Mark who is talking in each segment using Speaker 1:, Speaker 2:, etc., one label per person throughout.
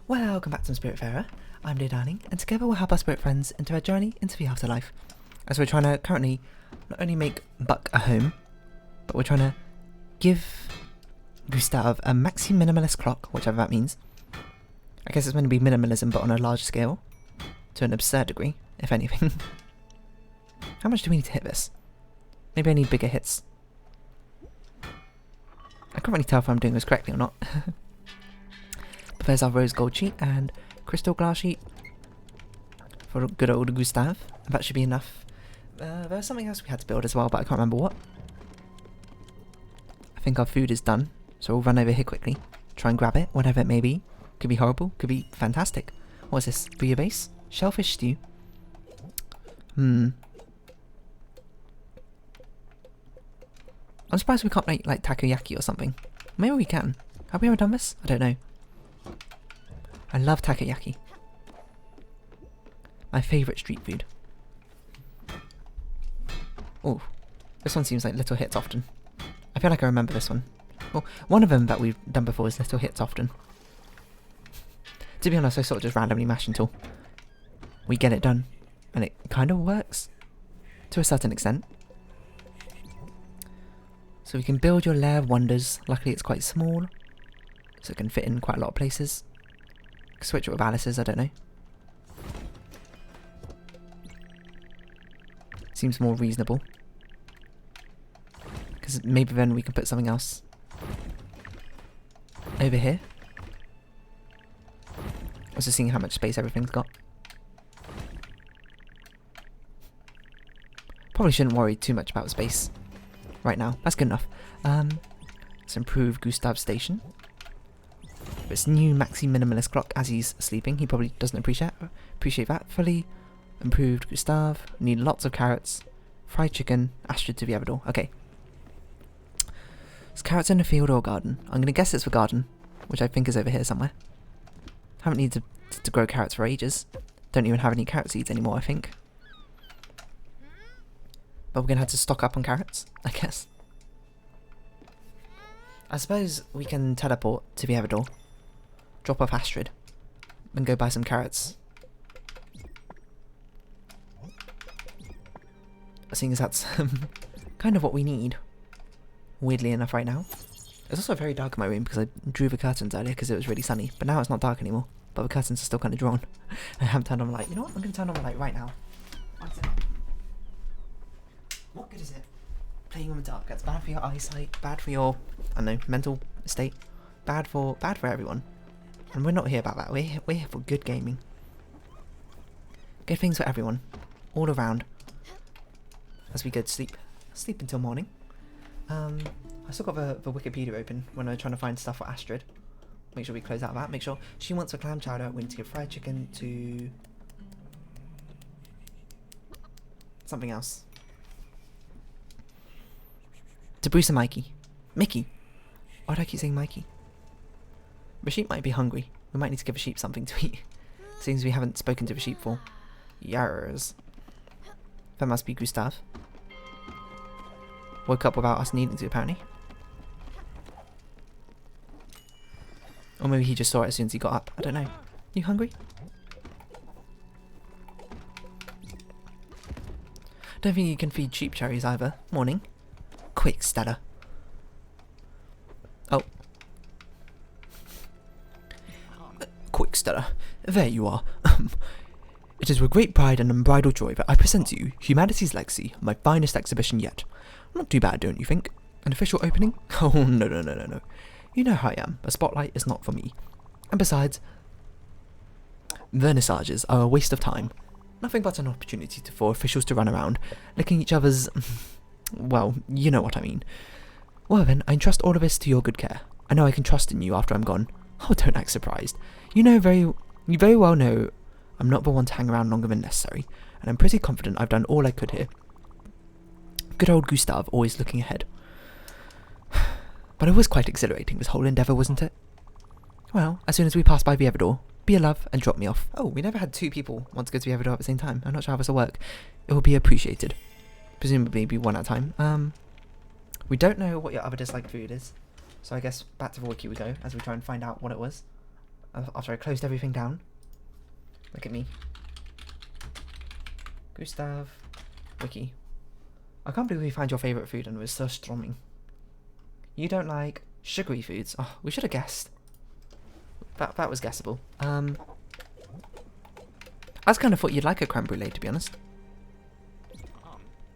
Speaker 1: Welcome back to Spiritfarer. I'm dear Darling, and together we'll help our spirit friends into our journey into the afterlife. As we're trying to currently not only make Buck a home, but we're trying to give Gustav a maxi minimalist clock, whichever that means. I guess it's meant to be minimalism, but on a large scale, to an absurd degree, if anything. How much do we need to hit this? Maybe I need bigger hits. I can't really tell if I'm doing this correctly or not. But there's our rose gold sheet and crystal glass sheet for good old Gustav. That should be enough. There was something else we had to build as well, but I can't remember what. I think our food is done, so we'll run over here quickly. Try and grab it, whatever it may be. Could be horrible, could be fantastic. What is this? For your base? Shellfish stew. I'm surprised we can't make like takoyaki or something. Maybe we can. Have we ever done this? I don't know. I love takoyaki. My favourite street food. Oh, this one seems like little hits often. I feel like I remember this one. Well, one of them that we've done before is little hits often. To be honest, I sort of just randomly mash until we get it done. And it kind of works. To a certain extent. So we can build your lair of wonders. Luckily it's quite small. So it can fit in quite a lot of places. Switch it with Alice's, I don't know. Seems more reasonable. Because maybe then we can put something else over here. I was just seeing how much space everything's got. Probably shouldn't worry too much about space right now. That's good enough. Let's improve Gustav's station. This new maxi minimalist clock as he's sleeping. He probably doesn't appreciate that. Fully improved Gustav. Need lots of carrots. Fried chicken. Astrid to the Everdoor. Okay. Is carrots in the field or garden? I'm going to guess it's the garden, which I think is over here somewhere. Haven't needed to grow carrots for ages. Don't even have any carrot seeds anymore, I think. But we're going to have to stock up on carrots, I guess. I suppose we can teleport to the Everdoor. Drop off Astrid. And go buy some carrots. Seeing as that's kind of what we need. Weirdly enough right now. It's also very dark in my room because I drew the curtains earlier because it was really sunny. But now it's not dark anymore. But the curtains are still kind of drawn. I haven't turned on the light. You know what? I'm going to turn on the light right now. What good is it? Playing in the dark. That's bad for your eyesight. Bad for your, I don't know, mental state. Bad for everyone. And we're not here about that. We're here for good gaming. Good things for everyone. All around. As we go to sleep. Sleep until morning. I still got the Wikipedia open when I'm trying to find stuff for Astrid. Make sure we close out of that. Make sure she wants a clam chowder. We need to give fried chicken to something else. To Bruce and Mikey. Mickey. Why do I keep saying Mikey? The sheep might be hungry. We might need to give the sheep something to eat. Seems we haven't spoken to the sheep for years. That must be Gustav. Woke up without us needing to, apparently. Or maybe he just saw it as soon as he got up. I don't know. You hungry? Don't think you can feed sheep cherries either. Morning. Quick, Stella. Oh. Quick, Stella. There you are. It is with great pride and unbridled joy that I present to you Humanity's Legacy, my finest exhibition yet. Not too bad, don't you think? An official opening? Oh, no. You know how I am. A spotlight is not for me. And besides, vernissages are a waste of time. Nothing but an opportunity for officials to run around, licking each other's... well, you know what I mean. Well then, I entrust all of this to your good care. I know I can trust in you after I'm gone. Oh, don't act surprised. You very well know I'm not the one to hang around longer than necessary, and I'm pretty confident I've done all I could here. Good old Gustav, always looking ahead. But it was quite exhilarating, this whole endeavour, wasn't it? Well, as soon as we pass by the Everdoor, be a love and drop me off. Oh, we never had two people want to go to the Everdoor at the same time. I'm not sure how this will work. It will be appreciated. Presumably maybe one at a time. We don't know what your other disliked food is. So I guess back to the wiki we go as we try and find out what it was. after I closed everything down. Look at me. Gustav. Wiki. I can't believe we found your favourite food and it was so strong. You don't like sugary foods. Oh, we should have guessed. That was guessable. I just kind of thought you'd like a creme brulee, to be honest.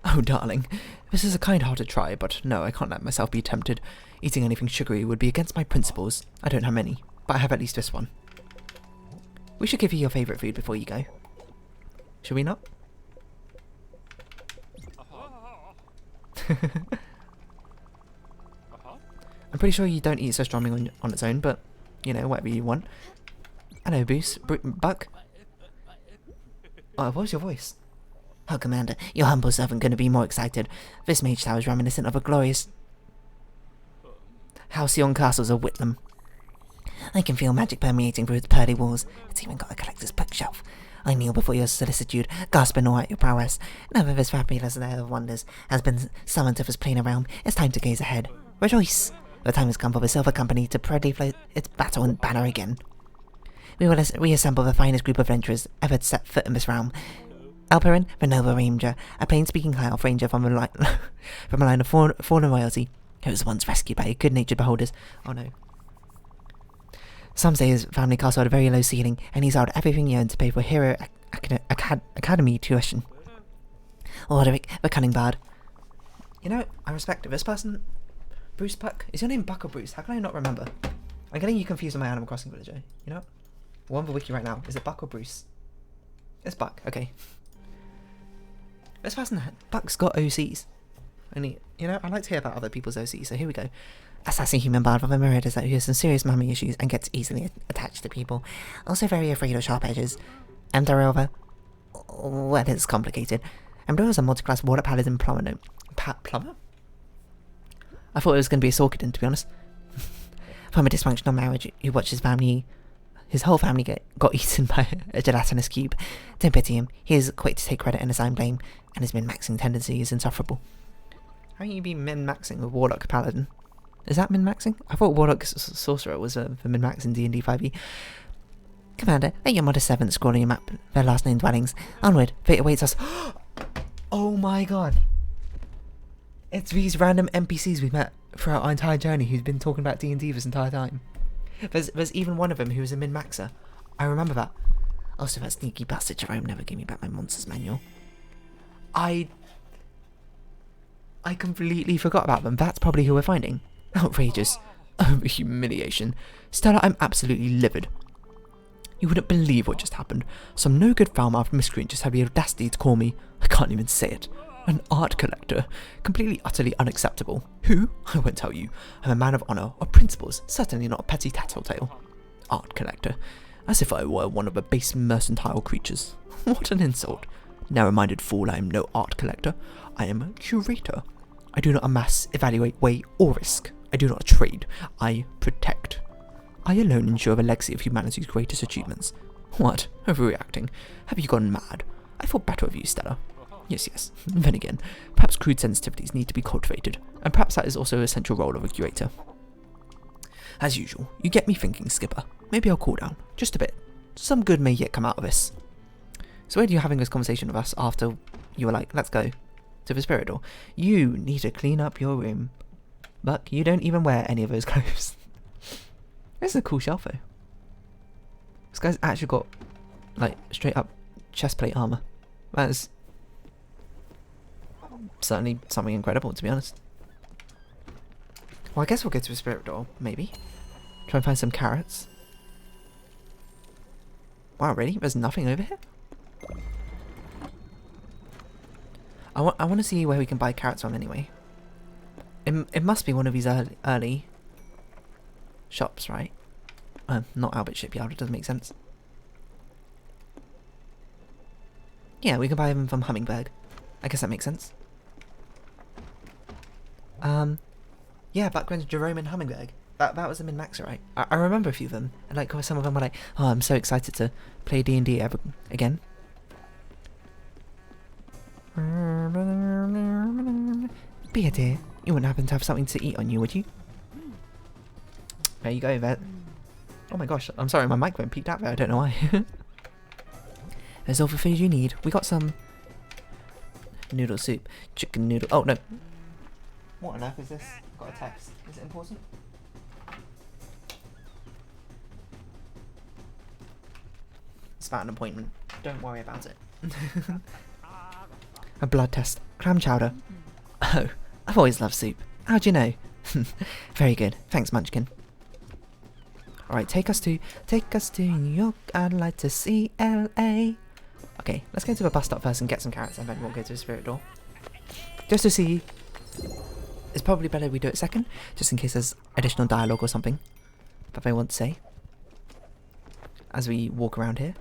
Speaker 1: Oh, darling. This is a kind-hearted try, but no, I can't let myself be tempted. Eating anything sugary would be against my principles. I don't have many, but I have at least this one. We should give you your favourite food before you go. Should we not? I'm pretty sure you don't eat surströmming on its own, but, you know, whatever you want. Hello, Buck. Oh, what was your voice? Oh, Commander, your humble servant couldn't be more excited. This mage tower is reminiscent of a glorious halcyon castles of Whitlam. I can feel magic permeating through its pearly walls. It's even got a collector's bookshelf. I kneel before your solicitude, gasping all at your prowess. Now that this fabulous lair of wonders has been summoned to this planar realm, it's time to gaze ahead. Rejoice! The time has come for the Silver Company to proudly float its battle and banner again. We will reassemble the finest group of adventurers ever to set foot in this realm. Alperin, the noble ranger, a plain-speaking high elf ranger from a line of fallen royalty, who was once rescued by good-natured beholders. Oh no. Some say his family castle had a very low ceiling, and he sold everything he owned to pay for hero academy tuition. Orderic, the cunning bard. You know, I respect this person. Bruce Buck. Is your name Buck or Bruce? How can I not remember? I'm getting you confused with my Animal Crossing villager. You know? We're on the wiki right now. Is it Buck or Bruce? It's Buck. Okay. This person, Buck's got OCs. And he, you know, I like to hear about other people's OCs, so here we go. A sassy human bard with a marauders who has some serious mummy issues and gets easily attached to people. Also very afraid of sharp edges. Moreover, well, it's complicated. Everdoor is a multi-class warlock paladin plumber. Plumber? I thought it was going to be a Sorkiden, to be honest. From a dysfunctional marriage, who watched his whole family got eaten by a gelatinous cube. Don't pity him. He is quick to take credit and assign blame, and his min-maxing tendency is insufferable. How can you be min-maxing with Warlock Paladin? Is that min-maxing? I thought Warlock Sorcerer was for min-max in D&D 5e. Commander, let your modest servants scroll on your map their last named dwellings. Onward, fate awaits us. Oh my god. It's these random NPCs we've met throughout our entire journey who's been talking about D&D this entire time. There's even one of them who was a min-maxer. I remember that. Also, that sneaky bastard Jerome never gave me back my monsters manual. I completely forgot about them. That's probably who we're finding. Outrageous. Oh, humiliation. Stella, I'm absolutely livid. You wouldn't believe what just happened. Some no-good foul-mouthed miscreant just had the audacity to call me, I can't even say it, an art collector. Completely, utterly unacceptable. Who? I won't tell you. I'm a man of honour, of principles, certainly not a petty tattletale. Art collector. As if I were one of the base mercantile creatures. What an insult. Narrow-minded fool, I am no art collector. I am a curator. I do not amass, evaluate, weigh, or risk. I do not trade. I protect. I alone ensure the legacy of humanity's greatest achievements. What? Overreacting? Have you gone mad? I thought better of you, Stella. Yes. Then again, perhaps crude sensitivities need to be cultivated, and perhaps that is also a central role of a curator. As usual, you get me thinking, Skipper. Maybe I'll cool down, just a bit. Some good may yet come out of this. So where are you having this conversation with us after you were like, let's go to the Spiritfarer? You need to clean up your room. Buck, you don't even wear any of those clothes. This is a cool shelf though. This guy's actually got, like, straight up chestplate armour. That is certainly something incredible, to be honest. Well, I guess we'll go to a Spiritfarer, maybe. Try and find some carrots. Wow, really? There's nothing over here? I want to see where we can buy carrots from anyway. It must be one of these early shops, right? Not Albert Shipyard, it doesn't make sense. Yeah, we can buy them from Hummingberg. I guess that makes sense. Yeah, back when Jerome and Hummingberg. That was a min-maxer, right? I remember a few of them. And like some of them were like, oh, I'm so excited to play D&D again. Be a dear. You wouldn't happen to have something to eat on you, would you? There you go, Vet. Oh my gosh, I'm sorry, my microphone peeked out there, I don't know why. There's all the food you need. We got some noodle soup, chicken noodle. Oh no. What on earth is this? Got a text. Is it important? It's about an appointment. Don't worry about it. A blood test. Clam chowder. Oh, I've always loved soup. How'd you know? Very good. Thanks, Munchkin. Alright, take us to New York. I'd like to see LA. Okay, let's go to the bus stop first and get some carrots, and then we'll go to the Spiritfarer. Just to see. It's probably better we do it second, just in case there's additional dialogue or something that they want to say as we walk around here.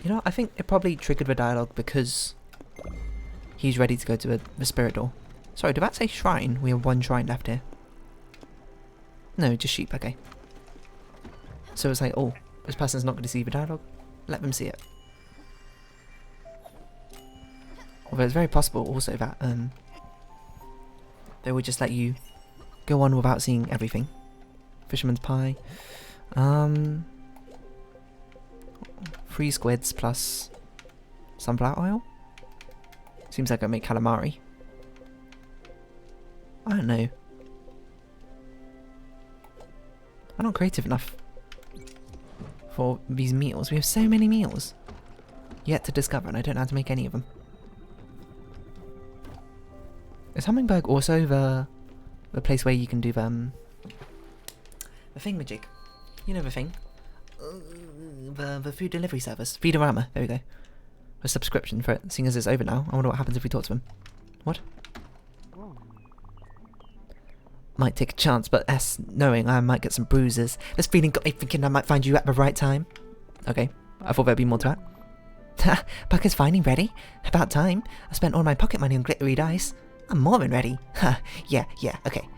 Speaker 1: You know, I think it probably triggered the dialogue because he's ready to go to the Spiritfarer. Sorry, did that say shrine? We have one shrine left here. No, just sheep, okay. So it's like, oh, this person's not going to see the dialogue. Let them see it. Although it's very possible also that they would just let you go on without seeing everything. Fisherman's pie. 3 squids plus sunflower oil. Seems like I make calamari. I don't know. I'm not creative enough for these meals. We have so many meals yet to discover, and I don't know how to make any of them. Is Hummingbird also the place where you can do the thingamajig? You know the thing? The food delivery service. Feedorama, there we go. A subscription for it, seeing as it's over now. I wonder what happens if we talk to him. What? Might take a chance, but knowing I might get some bruises. This feeling got me thinking I might find you at the right time. Okay, I thought there'd be more to that. Ha! Buck is finally ready. About time. I spent all my pocket money on glittery dice. I'm more than ready. Ha! Yeah, okay.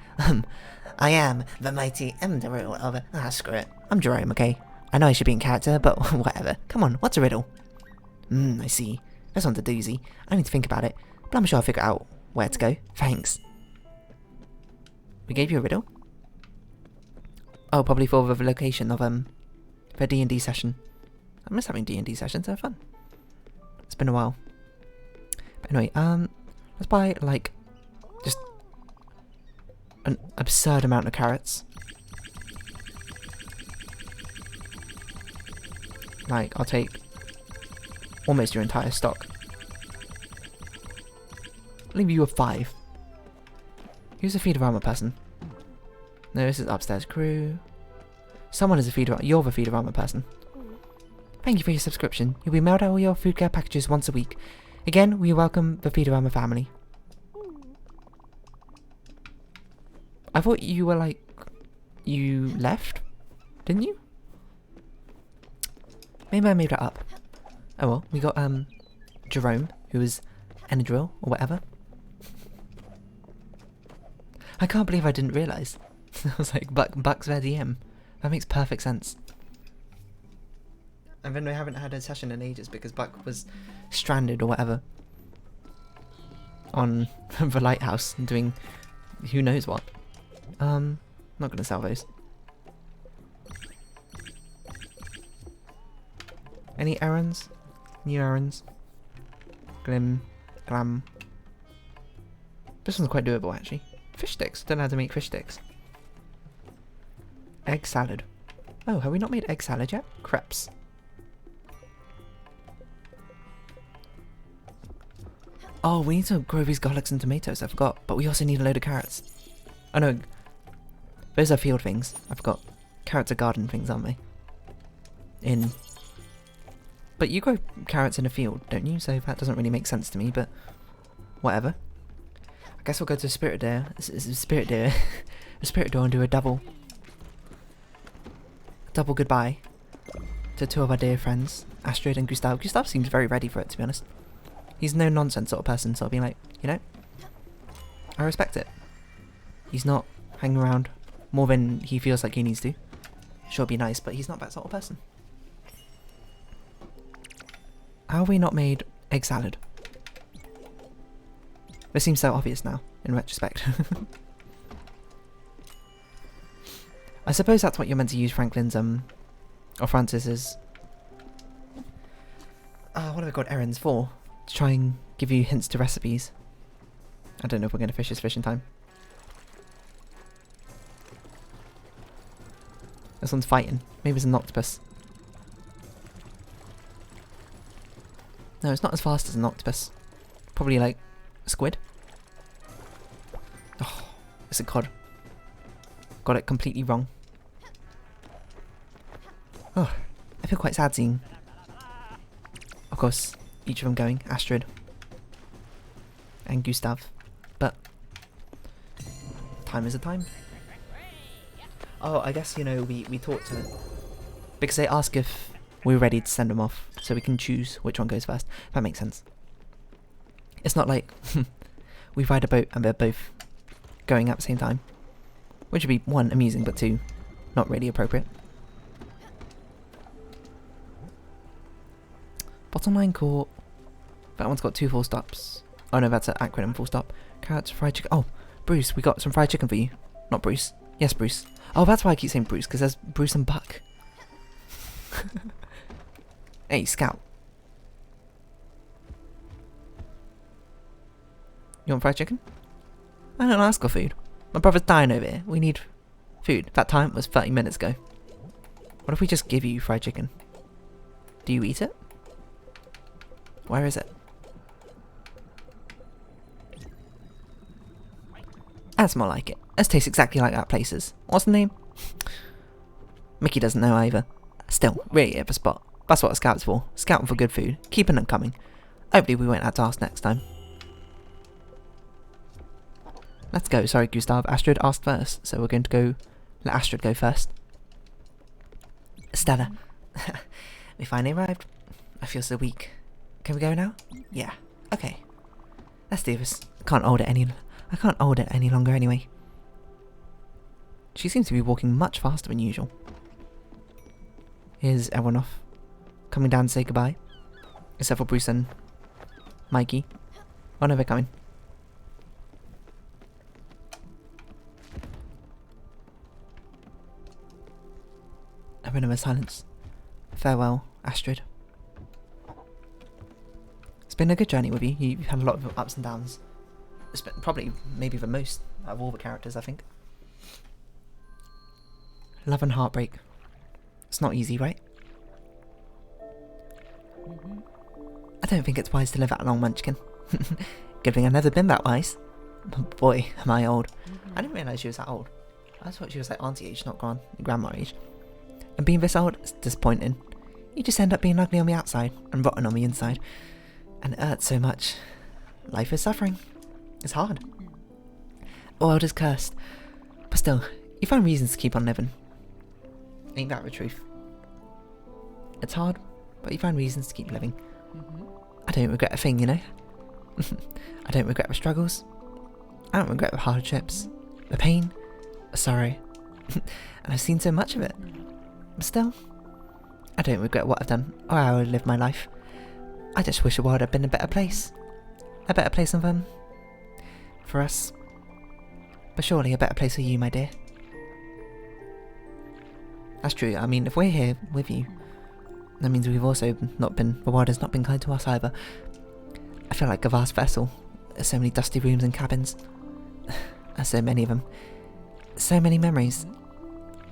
Speaker 1: I am the mighty Everdoor of... screw it. I'm Jerome, okay? I know I should be in character, but whatever. Come on, what's a riddle? I see. This one's a doozy. I need to think about it, but I'm sure I'll figure out where to go. Thanks. We gave you a riddle? Oh, probably for the location of the D&D session. I miss having D&D sessions, they're fun. It's been a while. But anyway, let's buy like just an absurd amount of carrots. Like, I'll take almost your entire stock. Leave you with 5. Who's a Feedorama person? No, this is upstairs crew. Someone is a Feedorama. You're the Feedorama person. Thank you for your subscription. You'll be mailed out all your food care packages once a week. Again, we welcome the Feedorama family. I thought you were like... You left? Didn't you? Maybe I made that up. Oh well, we got Jerome, who is Everdoor or whatever. I can't believe I didn't realise. I was like, Buck's their DM. That makes perfect sense. And then we haven't had a session in ages because Buck was stranded or whatever on the lighthouse and doing who knows what. Not gonna sell those. Any errands? New errands? Glam. This one's quite doable actually. Fish sticks. Don't know how to make fish sticks. Egg salad. Oh, have we not made egg salad yet? Crepes. Oh, we need to grow these garlics and tomatoes, I forgot. But we also need a load of carrots. Oh no. Those are field things. I forgot. Carrots are garden things, aren't they? But you grow carrots in a field, don't you? So that doesn't really make sense to me, but whatever. I guess we'll go to Spiritfarer and do a double goodbye to 2 of our dear friends, Astrid and Gustav. Gustav seems very ready for it, to be honest. He's no nonsense sort of person, so I'll be like, you know, I respect it. He's not hanging around more than he feels like he needs to. Sure, be nice, but he's not that sort of person. How have we not made egg salad? This seems so obvious now, in retrospect. I suppose that's what you're meant to use Franklin's, or Francis's, what have I got errands for? To try and give you hints to recipes. I don't know if we're going to fish this fishing time. This one's fighting. Maybe it's an octopus. No, it's not as fast as an octopus. Probably like a squid. Oh, it's a cod. Got it completely wrong. Oh, I feel quite sad seeing, of course, each of them going. Astrid and Gustav. But time is a time. Oh, I guess, you know, we talked to... Because they ask if we're ready to send them off, so we can choose which one goes first. That makes sense. It's not like we ride a boat and they're both going at the same time. Which would be, one, amusing, but two, not really appropriate. Bottom line court. That one's got 2 full stops. Oh no, that's an acronym, full stop. Carrots, fried chicken. Oh, Bruce, we got some fried chicken for you. Not Bruce. Yes, Bruce. Oh, that's why I keep saying Bruce, because there's Bruce and Buck. Hey, Scout. You want fried chicken? I don't ask for food. My brother's dying over here. We need food. That time was 30 minutes ago. What if we just give you fried chicken? Do you eat it? Where is it? That's more like it. This tastes exactly like that place's. What's the name? Mickey doesn't know either. Still, really at the spot. That's what a scout's for. Scouting for good food. Keeping them coming. Hopefully we won't have to ask next time. Let's go. Sorry, Gustav. Astrid asked first, so we're going to go... Let Astrid go first. Stella. We finally arrived. I feel so weak. Can we go now? Yeah. Okay. Let's do this. I can't hold it any longer anyway. She seems to be walking much faster than usual. Here's everyone off. Coming down to say goodbye. Except for Bruce and Mikey. Oh no, they're coming. A minute of silence. Farewell, Astrid. It's been a good journey with you. You've had a lot of ups and downs. It's been probably, maybe the most out of all the characters, I think. Love and heartbreak. It's not easy, right? I don't think it's wise to live that long, Munchkin. Good thing I've never been that wise. Boy, am I old. I didn't realise she was that old. I thought she was like auntie age, not grandma age. And being this old is disappointing. You just end up being ugly on the outside and rotten on the inside. And it hurts so much. Life is suffering. It's hard. The world is cursed. But still, you find reasons to keep on living. Ain't that the truth? It's hard, but you find reasons to keep living. I don't regret a thing, you know? I don't regret the struggles. I don't regret the hardships, the pain, the sorrow. And I've seen so much of it. But still, I don't regret what I've done or how I lived my life. I just wish the world had been a better place. A better place than for us. But surely a better place for you, my dear. That's true. I mean, if we're here with you, that means we've also not been... The world has not been kind to us either. I feel like a vast vessel. There's so many dusty rooms and cabins. There's so many of them. So many memories.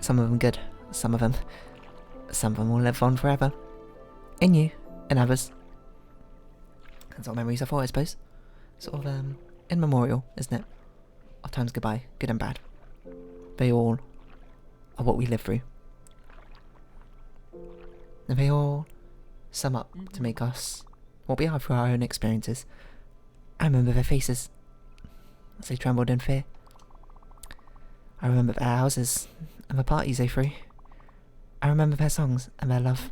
Speaker 1: Some of them good. Some of them will live on forever. In you. In others. That's what memories are for, I suppose. Sort of, in memorial, isn't it? Of times goodbye. Good and bad. They all are what we live through. And they all sum up to make us what we are through our own experiences. I remember their faces as they trembled in fear. I remember their houses and the parties they threw. I remember their songs and their love.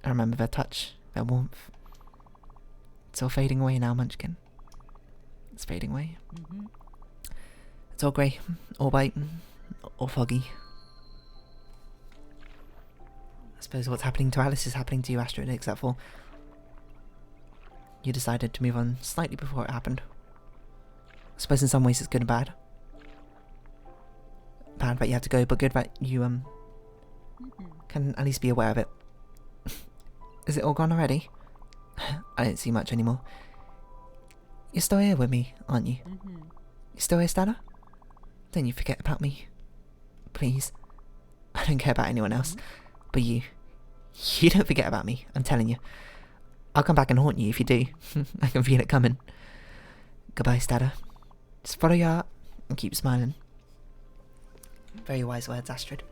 Speaker 1: I remember their touch, their warmth. It's all fading away now, Munchkin. It's fading away. It's all grey, all white, all foggy. I suppose what's happening to Alice is happening to you, Astrid, except for you decided to move on slightly before it happened. I suppose in some ways it's good and bad. bad that you have to go, but good that you, can at least be aware of it. Is it all gone already? I don't see much anymore. You're still here with me, aren't you? You still here, Stella? Don't you forget about me. Please. I don't care about anyone else. But you don't forget about me, I'm telling you. I'll come back and haunt you if you do. I can feel it coming. Goodbye, Stella. Just follow your heart and keep smiling. Very wise words, Astrid.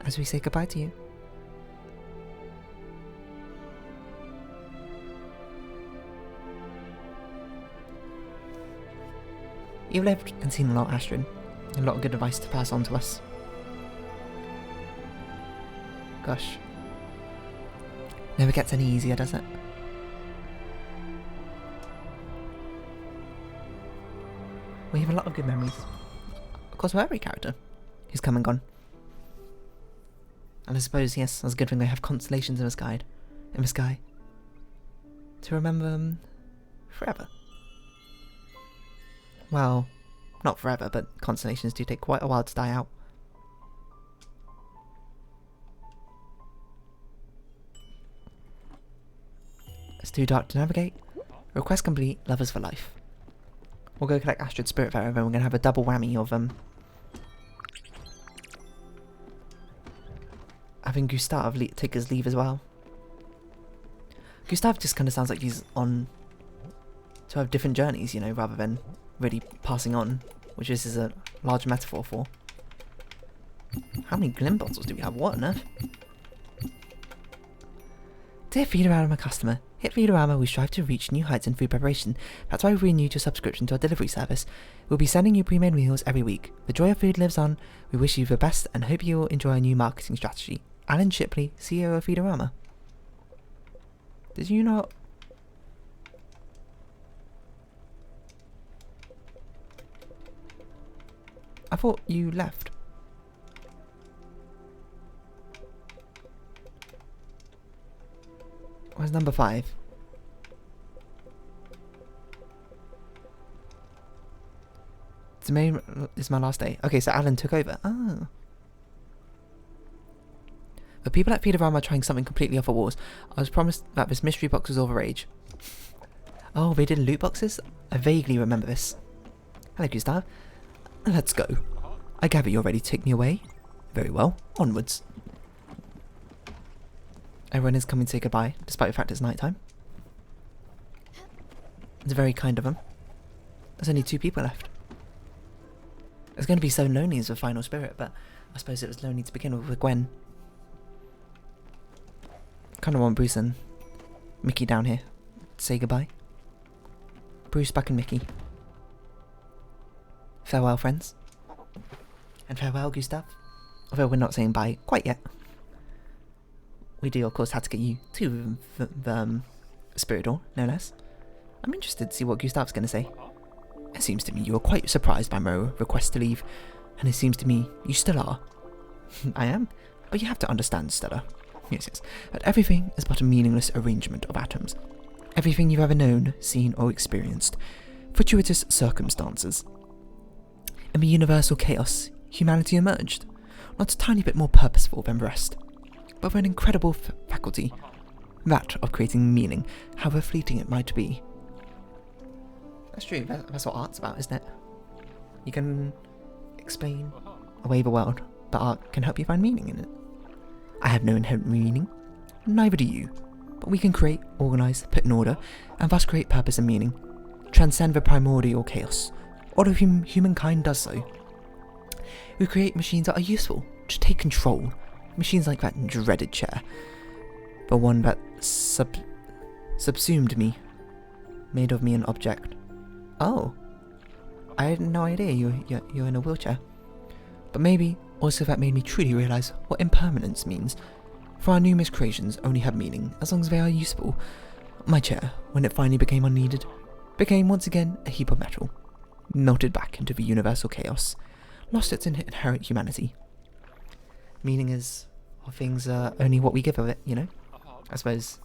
Speaker 1: As we say goodbye to you. You've lived and seen a lot, Astrid. A lot of good advice to pass on to us. Gosh. Never gets any easier, does it? We have a lot of good memories. Of course, for every character who's come and gone. And I suppose, yes, that's a good thing they have constellations in the sky. To remember them forever. Well, not forever, but constellations do take quite a while to die out. It's too dark to navigate. Request complete, lovers for life. We'll go collect Astrid's Spiritfarer, and we're going to have a double whammy of having Gustav take his leave as well. Gustav just kind of sounds like he's on to have different journeys, you know, rather than really passing on, which this is a large metaphor for. How many Glim bottles do we have? What on earth? Dear Feedorama customer, at Feedorama we strive to reach new heights in food preparation. That's why we renewed your subscription to our delivery service. We'll be sending you pre-made meals every week. The joy of food lives on. We wish you the best and hope you will enjoy our new marketing strategy. Alan Shipley, CEO of Feedorama. Did you not... I thought you left. Where's number 5? Today is my last day. Okay, so Alan took over. Ah. But people at Feedorama are trying something completely off the walls. I was promised that this mystery box was all the rage. Oh, they did loot boxes? I vaguely remember this. Hello, Gustav. Let's go. I gather you're ready to take me away? Very well. Onwards. Everyone is coming to say goodbye, despite the fact it's night time. It's very kind of them. There's only 2 people left. It's going to be so lonely as a final spirit, but I suppose it was lonely to begin with Gwen. Kind of want Bruce and Mickey down here to say goodbye. Bruce, Buck and Mickey. Farewell, friends. And farewell, Gustav. Although we're not saying bye quite yet. We do, of course, have to get you to the Spiritfarer, no less. I'm interested to see what Gustav's going to say. It seems to me you were quite surprised by my request to leave, and it seems to me you still are. I am, but you have to understand, Stella. Yes, that everything is but a meaningless arrangement of atoms. Everything you've ever known, seen, or experienced. Fortuitous circumstances. In the universal chaos, humanity emerged, not a tiny bit more purposeful than the rest, but with an incredible faculty, that of creating meaning, however fleeting it might be. That's true, that's what art's about, isn't it? You can explain away the world, but art can help you find meaning in it. I have no inherent meaning, neither do you, but we can create, organise, put in order, and thus create purpose and meaning, transcend the primordial chaos. All of humankind does so. We create machines that are useful, to take control. Machines like that dreaded chair. The one that subsumed me. Made of me an object. Oh. I had no idea you're in a wheelchair. But maybe also that made me truly realise what impermanence means. For our numerous creations only have meaning as long as they are useful. My chair, when it finally became unneeded, became once again a heap of metal. Melted back into the universal chaos. Lost its inherent humanity. Meaning is, well, things are only what we give of it, you know? I suppose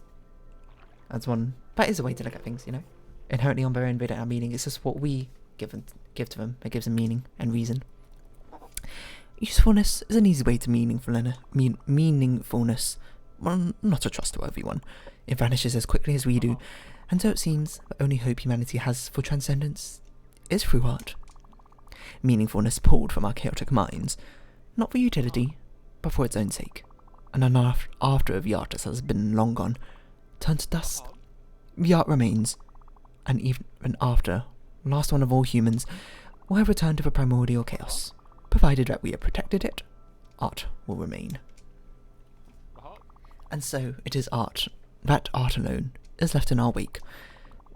Speaker 1: that is a way to look at things, you know? Inherently on their own, they don't have meaning. It's just what we give to them. It gives them meaning and reason. Usefulness is an easy way to meaningfulness. Well, not a trustworthy one. It vanishes as quickly as we do, and so it seems the only hope humanity has for transcendence is through art. Meaningfulness pulled from our chaotic minds, not for utility, but for its own sake. And then after the artist has been long gone, turned to dust, the art remains, and even after, last one of all humans, will have returned to the primordial chaos. Provided that we have protected it, art will remain. And so it is art, that art alone, is left in our wake,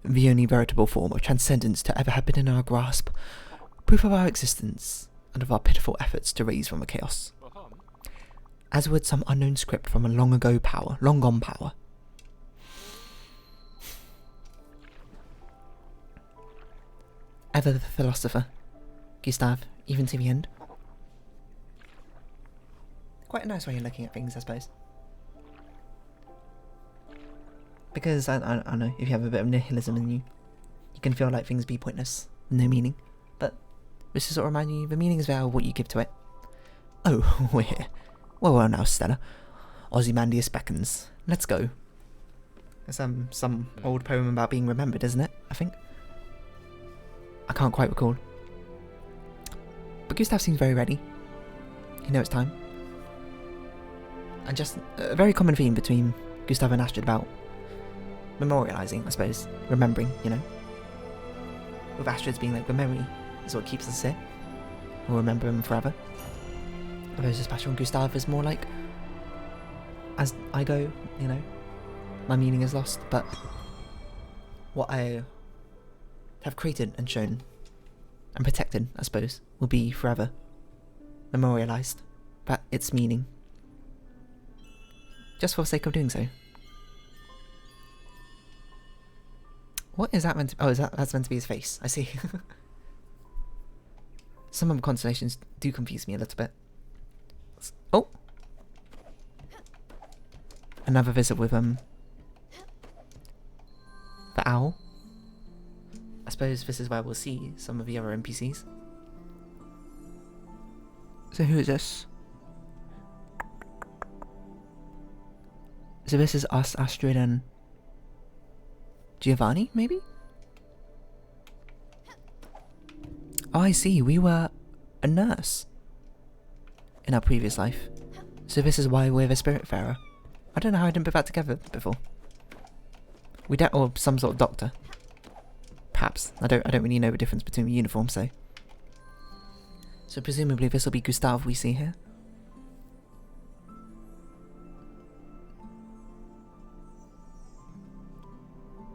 Speaker 1: the only veritable form of transcendence to ever have been in our grasp, proof of our existence, and of our pitiful efforts to raise from the chaos. As would some unknown script from a long gone power. Ever the philosopher, Gustave, even to the end. Quite a nice way of looking at things, I suppose. Because, I don't know, if you have a bit of nihilism in you, you can feel like things be pointless, no meaning. But this is sort of remind you, the meaning is there what you give to it. Oh, we're here. Well now, Stella. Ozymandias beckons. Let's go. There's some old poem about being remembered, isn't it? I think. I can't quite recall. But Gustave seems very ready. You know it's time. And just a very common theme between Gustave and Astrid about memorializing, I suppose. Remembering, you know. With Astrid's being like, the memory is what keeps us here. We'll remember him forever. Whereas this passion on Gustave is more like, as I go, you know, my meaning is lost, but what I have created and shown and protected, I suppose, will be forever memorialized. But its meaning, just for the sake of doing so. What is that meant to? Oh, that's meant to be his face. I see. Some of the constellations do confuse me a little bit. Oh, another visit with the owl. I suppose this is where we'll see some of the other NPCs. So who is this? So this is us, Astrid, and Giovanni, maybe? Oh, I see. We were a nurse in our previous life. So this is why we're the Spiritfarer. I don't know how I didn't put that together before. Or some sort of doctor. Perhaps. I don't really know the difference between the uniforms, so. So presumably this will be Gustave we see here.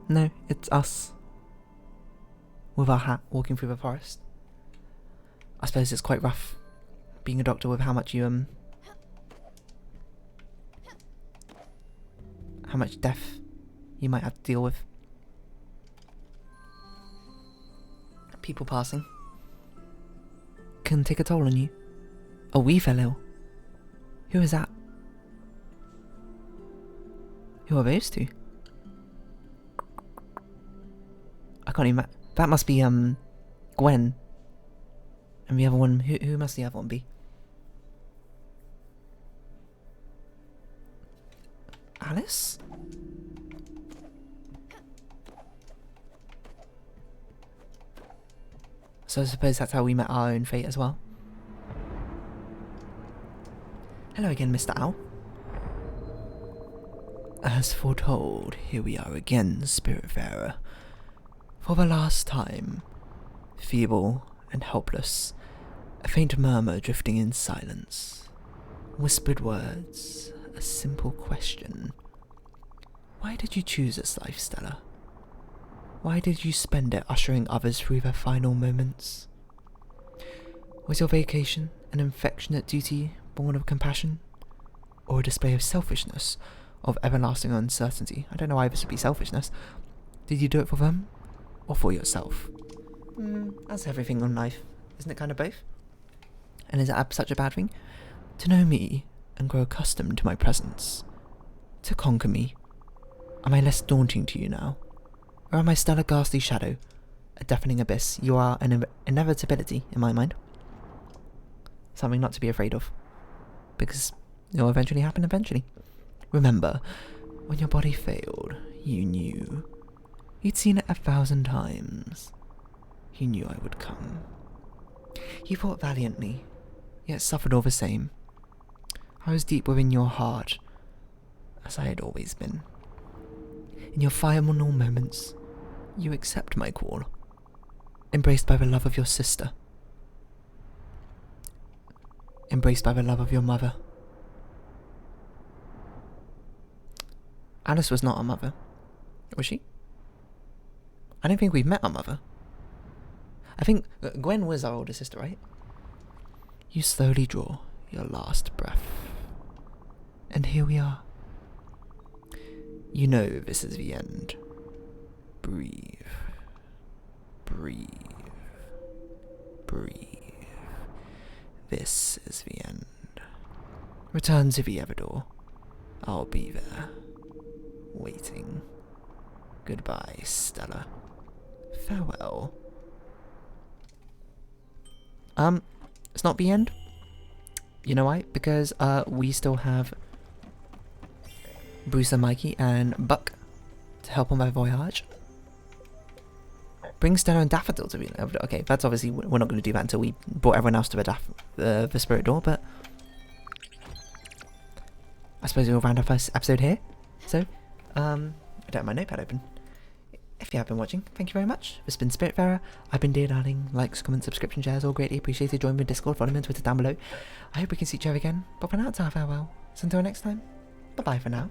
Speaker 1: No, it's us. With our hat, walking through the forest. I suppose it's quite rough being a doctor with how much you, how much death you might have to deal with. People passing can take a toll on you. Oh, we fell ill. Who is that? Who are those two? I can't even. That must be Gwen. And the other one. Who must the other one be? Alice? So I suppose that's how we met our own fate as well. Hello again, Mr. Owl. As foretold, here we are again, Spiritfarer. For the last time, feeble and helpless, a faint murmur drifting in silence. Whispered words, a simple question. Why did you choose this life, Stella? Why did you spend it ushering others through their final moments? Was your vacation an affectionate duty born of compassion? Or a display of selfishness, of everlasting uncertainty? I don't know why this would be selfishness. Did you do it for them? Or for yourself? That's everything in life. Isn't it kind of both? And is that such a bad thing? To know me and grow accustomed to my presence. To conquer me. Am I less daunting to you now? Or am I still a ghastly shadow, a deafening abyss. You are an inevitability in my mind. Something not to be afraid of. Because it'll eventually happen eventually. Remember, when your body failed, you knew. You'd seen it 1,000 times. You knew I would come. You fought valiantly, yet suffered all the same. I was deep within your heart, as I had always been. In your final moments, you accept my call, embraced by the love of your sister, embraced by the love of your mother. Alice was not our mother, was she? I don't think we've met our mother. I think Gwen was our older sister, right? You slowly draw your last breath. And here we are. You know this is the end. Breathe. Breathe. Breathe. This is the end. Return to the Everdoor. I'll be there. Waiting. Goodbye, Stella. Farewell. It's not the end. You know why? Because we still have Bruce and Mikey and Buck to help on my voyage. Bring Stella and Daffodil to be okay. That's obviously, we're not going to do that until we brought everyone else to the Spirit Door. But I suppose we'll round our first episode here. So I don't have my notepad open. If you have been watching, thank you very much. This has been Spiritfarer. I've been Dear Darling. Likes, comments, subscription, shares, all greatly appreciated. Join me in Discord, follow me on Twitter down below. I hope we can see each other again. But for now, it's our farewell. So until next time, bye bye for now.